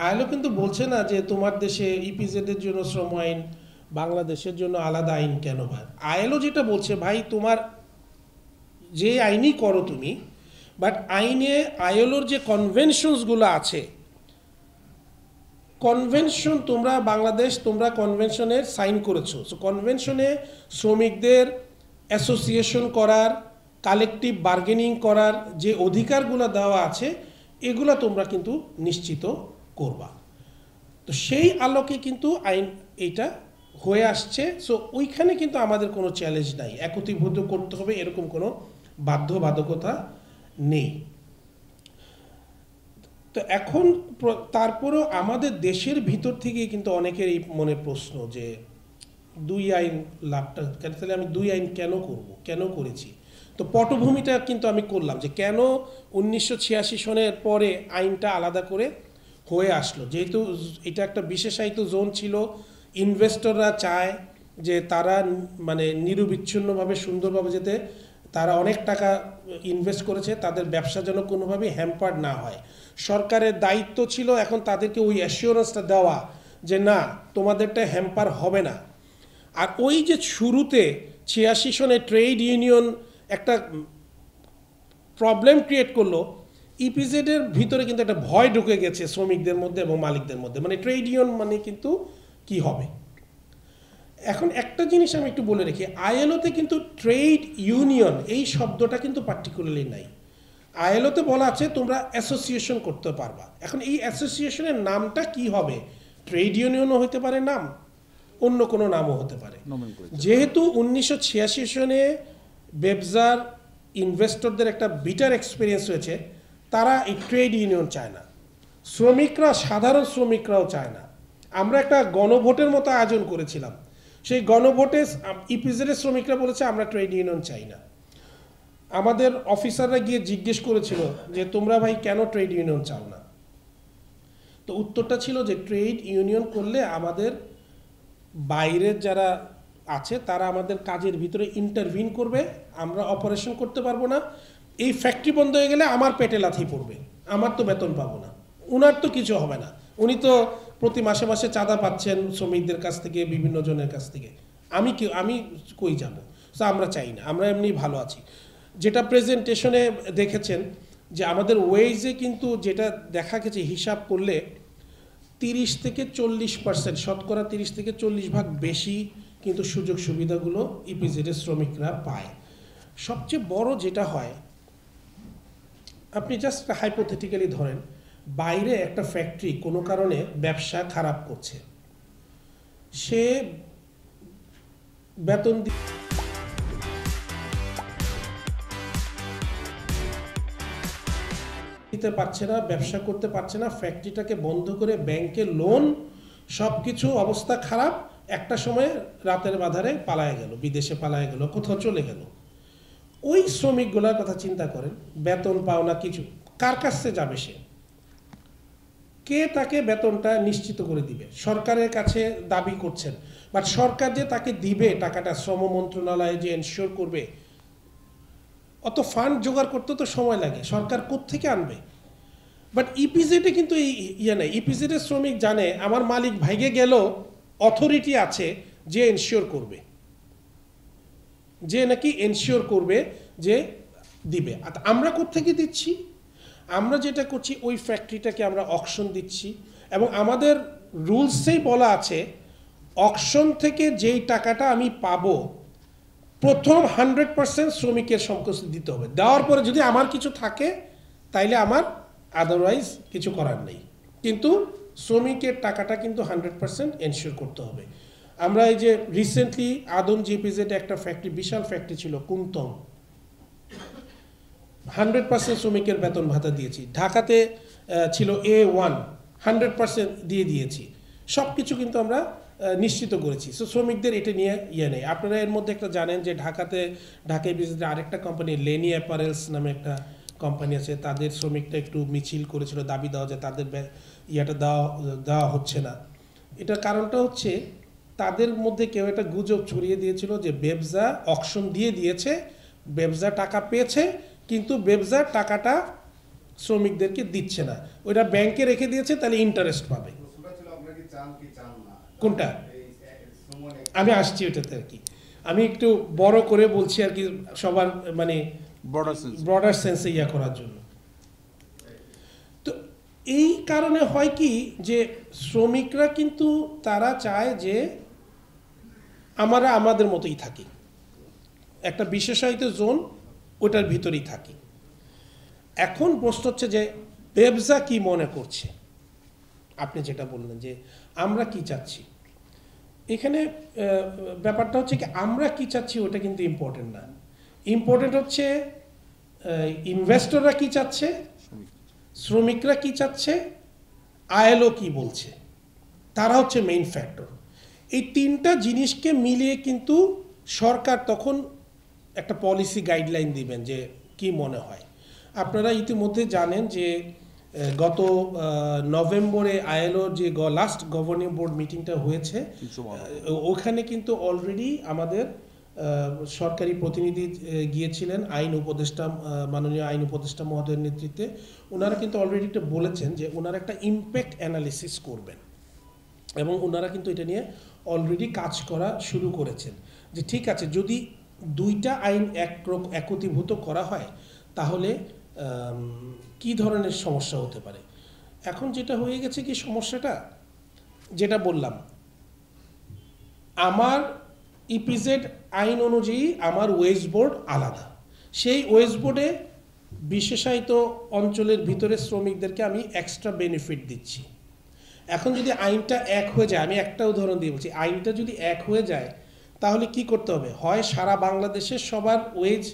ILO কিন্তু বলছে না যে তোমার দেশে ইপিজেড এর জন্য শ্রম আইন, বাংলাদেশের জন্য আলাদা আইন কেন ভাই। আইএলও যেটা বলছে ভাই তোমার যে আইনই করো তুমি, বাট আইনে আইএলওর যে কনভেনশনসগুলো আছে, কনভেনশন তোমরা বাংলাদেশ তোমরা কনভেনশনের সাইন করেছো। সো কনভেনশনে শ্রমিকদের অ্যাসোসিয়েশন করার, কালেকটিভ বার্গেনিং করার যে অধিকারগুলো দেওয়া আছে এগুলো তোমরা কিন্তু নিশ্চিত করবা। তো সেই আলোকে কিন্তু আইন এইটা হয়ে আসছে। সো ওইখানে কিন্তু আমাদের কোনো চ্যালেঞ্জ নাই, একত্রীভূত করতে হবে এরকম কোনো বাধ্যবাধকতা নেই। তো এখন তারপরেও আমাদের দেশের ভিতর থেকে কিন্তু অনেকের এই মনে প্রশ্ন যে দুই আইন লাভটা, তাহলে আমি দুই আইন কেন করব, কেন করেছি। তো পটভূমিটা কিন্তু আমি করলাম যে কেন 1986 সনের পরে আইনটা আলাদা করে হয়ে আসলো। যেহেতু এটা একটা বিশেষায়িত জোন ছিল, ইনভেস্টররা চায় যে তারা মানে নিরবিচ্ছিন্নভাবে সুন্দরভাবে যেতে, তারা অনেক টাকা ইনভেস্ট করেছে, তাদের ব্যবসা যেন কোনোভাবেই হ্যাম্পার্ড না হয়। সরকারের দায়িত্ব ছিল এখন তাদেরকে ওই অ্যাসিওরেন্সটা দেওয়া যে না তোমাদেরটা হ্যাম্পার হবে না। আর ওই যে শুরুতে 86 সনে ট্রেড ইউনিয়ন একটা প্রবলেম ক্রিয়েট করলো, ইপিজেডের ভিতরে কিন্তু একটা ভয় ঢুকে গেছে শ্রমিকদের মধ্যে এবং মালিকদের মধ্যে, মানে ট্রেড ইউনিয়ন মানে কিন্তু কি হবে। এখন একটা জিনিস আমি একটু বলে রাখি, আইএলওতে কিন্তু ট্রেড ইউনিয়ন এই শব্দটা কিন্তু পার্টিকুলারলি নাই। আইএলওতে বলা আছে তোমরা অ্যাসোসিয়েশন করতে পারবা। এখন এই অ্যাসোসিয়েশনের নামটা কি হবে, ট্রেড ইউনিয়নও হতে পারে নাম, অন্য কোনো নামও হতে পারে। যেহেতু 1986 সনে বেবজার ইনভেস্টরদের একটা বিটার এক্সপিরিয়েন্স হয়েছে, তারা এই ট্রেড ইউনিয়ন চায় না, শ্রমিকরা সাধারণ শ্রমিকরাও চায় না। আমরা একটা গণভোটের মতো আয়োজন করেছিলাম, সেই গণভোটে ইপিজেডের শ্রমিকরা বলেছে আমরা ট্রেড ইউনিয়ন চাই না। আমাদের অফিসাররা গিয়ে জিজ্ঞেস করেছিল যে তোমরা ভাই কেন ট্রেড ইউনিয়ন চাও না। তো উত্তরটা ছিল যে ট্রেড ইউনিয়ন করলে আমাদের বাইরের যারা আছে তারা আমাদের কাজের ভিতরে ইন্টারভিন করবে, আমরা অপারেশন করতে পারবো না, এই ফ্যাক্টরি বন্ধ হয়ে গেলে আমার পেটে লাথি পড়বে, আমার তো বেতন পাবো না, উনার তো কিছু হবে না, উনি তো প্রতি মাসে মাসে চাঁদা পাচ্ছেন শ্রমিকদের কাছ থেকে, বিভিন্ন জনের কাছ থেকে, আমি কই যাব। তো আমরা চাই না, আমরা এমনি ভালো আছি। যেটা প্রেজেন্টেশনে দেখেছেন যে আমাদের ওয়েজে কিন্তু যেটা দেখা গেছে হিসাব করলে 30 থেকে 40%, শতকরা 30 থেকে 40% বেশি কিন্তু সুযোগ সুবিধাগুলো ইপিজেডের শ্রমিকরা পায়। সবচেয়ে বড় যেটা হয়, আপনি জাস্ট হাইপোথেটিক্যালি ধরেন বাইরে একটা ফ্যাক্টরি কোনো কারণে ব্যবসা খারাপ করছে, সে বেতন দিতে পারছে না, ব্যবসা করতে পারছে না, ফ্যাক্টরিটাকে বন্ধ করে ব্যাংকে লোন, সব কিছু অবস্থা খারাপ, একটা সময় রাতের বাধারে পালায় গেল, বিদেশে পালায় গেল, কোথাও চলে গেল। ওই শ্রমিকগুলোর কথা চিন্তা করেন, বেতন পাও না কিছু, কার কাছে যাবে সে, কে তাকে বেতনটা নিশ্চিত করে দিবে। সরকারের কাছে দাবি করছেন, বাট সরকার যে তাকে দিবে টাকাটা, শ্রম মন্ত্রণালয়ে যে এনশিওর করবে, অত ফান্ড জোগাড় করতে তো সময় লাগে, সরকার কোত্থেকে আনবে। বাট ইপিজেডে কিন্তু এই ইয়ে নেই, ইপিজেডের শ্রমিক জানে আমার মালিক ভাইগে গেল, অথরিটি আছে যে এনশিওর করবে, যে নাকি এনশিওর করবে যে দিবে। আমরা কোত্থেকে দিচ্ছি, আমরা যেটা করছি ওই ফ্যাক্টরিটাকে আমরা অকশন দিচ্ছি, এবং আমাদের রুলসেই বলা আছে অকশন থেকে যেই টাকাটা আমি পাবো প্রথম 100% শ্রমিকের সম্পত্তি দিতে হবে, দেওয়ার পরে যদি আমার কিছু থাকে তাইলে আমার আদারওয়াইজ কিছু করার নেই, কিন্তু শ্রমিকের টাকাটা কিন্তু 100% এনশিওর করতে হবে। আমরা এই যে রিসেন্টলি আদম জিপিজেড একটা ফ্যাক্টরি, বিশাল ফ্যাক্টরি ছিল কুন্তং, 100% শ্রমিকের বেতন ভাতা দিয়েছি। ঢাকাতে ছিল A1, 100% দিয়ে দিয়েছি, সব কিছু কিন্তু আমরা নিশ্চিত করেছি। সো শ্রমিকদের এটা নিয়ে ইয়ে নেই। আপনারা এর মধ্যে একটা জানেন যে ঢাকায় বিজনেসে আরেকটা কোম্পানি লেনি অ্যাপারেলস নামে একটা কোম্পানি আছে, তাদের শ্রমিকটা একটু মিছিল করেছিল, দাবি দেওয়া যে তাদের ইয়েটা দেওয়া হচ্ছে না। এটার কারণটা হচ্ছে তাদের মধ্যে কেউ একটা গুজব ছড়িয়ে দিয়েছিল যে বেবজা অকশন দিয়ে দিয়েছে, বেবজা টাকা পেয়েছে, কিন্তু বেবজার টাকাটা শ্রমিকদেরকে দিচ্ছে না, ওইটা ব্যাংকে রেখে দিয়েছে, তাহলে ইন্টারেস্ট পাবে। কোনটা? আমি আসছি ওইটাতে আর কি, আমি একটু বড় করে বলছি আর কি, সবার মানে ব্রডার সেন্সে ইয়া করার জন্য। তো এই কারণে হয় কি যে শ্রমিকরা কিন্তু তারা চায় যে আমরা আমাদের মতোই থাকি, একটা বিশেষায়িত জোন ওটার ভিতরেই থাকি। এখন প্রশ্ন হচ্ছে যে ব্যবসা কি মনে করছে, আপনি যেটা বললেন যে আমরা কি চাচ্ছি, এখানে ব্যাপারটা হচ্ছে কি আমরা কি চাচ্ছি ওটা কিন্তু ইম্পর্টেন্ট না, ইম্পর্টেন্ট হচ্ছে ইনভেস্টররা কি চাচ্ছে, শ্রমিকরা কি চাচ্ছে, আইএলও কি বলছে, তারা হচ্ছে মেইন ফ্যাক্টর। এই তিনটা জিনিসকে মিলিয়ে কিন্তু সরকার তখন একটা পলিসি গাইডলাইন দিবেন যে কি মনে হয়। আপনারা ইতিমধ্যে জানেন যে গত নভেম্বরে আইএলওর যে লাস্ট গভর্নিং বোর্ড মিটিংটা হয়েছে, ওখানে কিন্তু অলরেডি আমাদের সরকারি প্রতিনিধি গিয়েছিলেন, আইন উপদেষ্টা, মাননীয় আইন উপদেষ্টা মহোদয়ের নেতৃত্বে। ওনারা কিন্তু অলরেডি বলেছেন যে ওনারা একটা ইমপ্যাক্ট অ্যানালিসিস করবেন, এবং ওনারা কিন্তু এটা নিয়ে অলরেডি কাজ করা শুরু করেছেন যে ঠিক আছে, যদি দুইটা আইন একীভূত করা হয় তাহলে কি ধরনের সমস্যা হতে পারে। এখন যেটা হয়ে গেছে কি সমস্যাটা, যেটা বললাম, আমার ইপিজেড আইন অনুযায়ী আমার ওয়েজ বোর্ড আলাদা, সেই ওয়েজ বোর্ডে বিশেষায়িত অঞ্চলের ভিতরে শ্রমিকদেরকে আমি এক্সট্রা বেনিফিট দিচ্ছি। এখন যদি আইনটা এক হয়ে যায়, আমি একটা উদাহরণ দিয়ে বলছি, আইনটা যদি এক হয়ে যায় তাহলে কি করতে হবে, হয় সারা বাংলাদেশের সবার ওয়েজ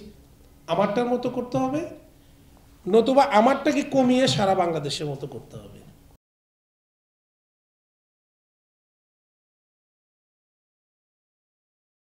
আমারটার মতো করতে হবে, নতুবা আমারটাকে কমিয়ে সারা বাংলাদেশের মতো করতে হবে।